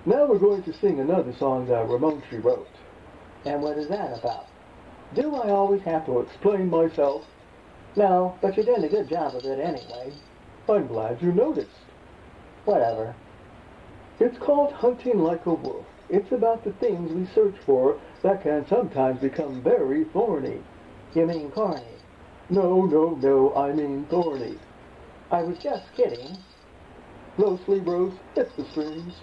Now we're going to sing another song that Ramonchi wrote. And what is that about? Do I always have to explain myself? No, but you're doing a good job of it anyway. I'm glad you noticed. Whatever. It's called Hunting Like a Wolf. It's about the things we search for that can sometimes become very thorny. You mean corny? No, I mean thorny. I was just kidding. Los Libros, hit the strings.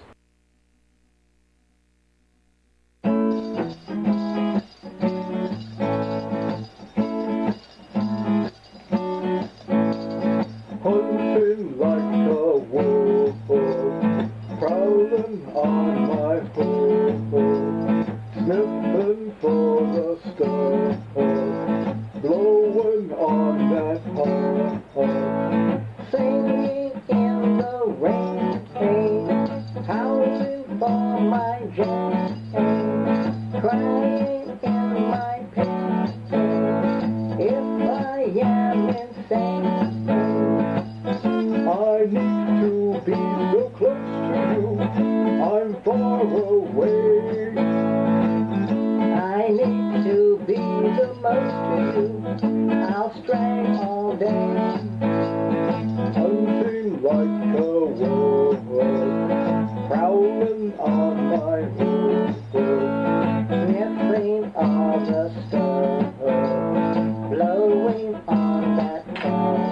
Hunting like a wolf, prowling on my hole, sniffing for the stuff, blowing on that horn, Singing in the rain, howling for my Jane, crying in my pain. If I am insane, I need to be so close to you, I'm far away. I need to be the most to you, I'll stray all day. Hunting like a wolf, prowling on my hoof, Sniffing all the stuff, blowing on that horn,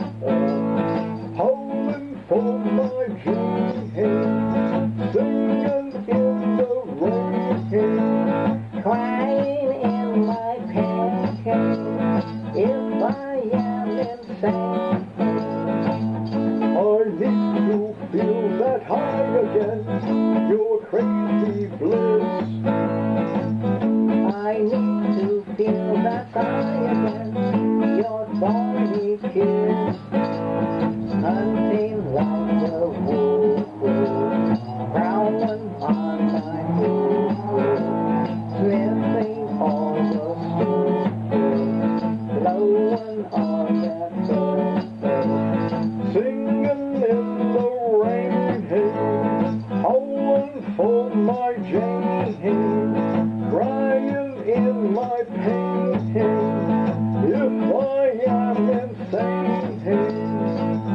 howling for my Jane, singing in the rain, crying in my pain. If I am insane, I need to feel that high again, your crazy bliss. I need to feel that high again, your thorny kiss. Hunting like a wolf, prowling on my hoof, sniffing all the stuff, blowing on that stuff. Singing in the rain, howling for my Jane, crying in my pain. If I am insane,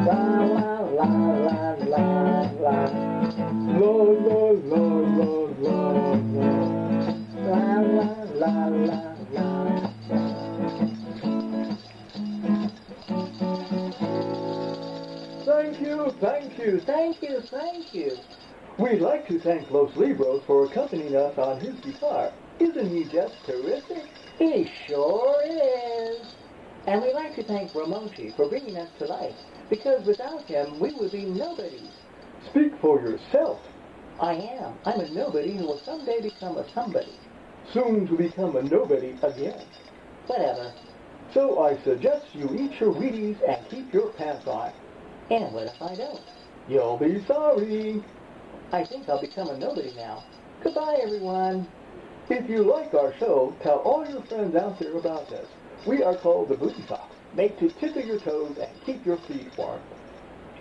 La la la la la la, la la la la la la. la la la la. Thank you. We'd like to thank Los Libros for accompanying us on his guitar. Isn't he just terrific? He sure is. And we'd like to thank Ramonchi for bringing us to life, because without him, we would be nobodies. Speak for yourself. I am. I'm a nobody who will someday become a somebody. Soon to become a nobody again. Whatever. So I suggest you eat your Wheaties and keep your pants on. And what if I don't? You'll be sorry. I think I'll become a nobody now. Goodbye, everyone. If you like our show, tell all your friends out there about us. We are called the Bootysocks, made to tickle your toes and keep your feet warm.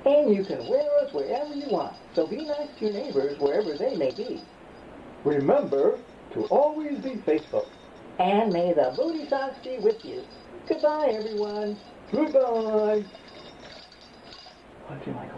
And you can wear us wherever you want, so be nice to your neighbors wherever they may be. Remember to always be faithful. And may the Bootysocks be with you. Goodbye, everyone. Goodbye. Hunting like a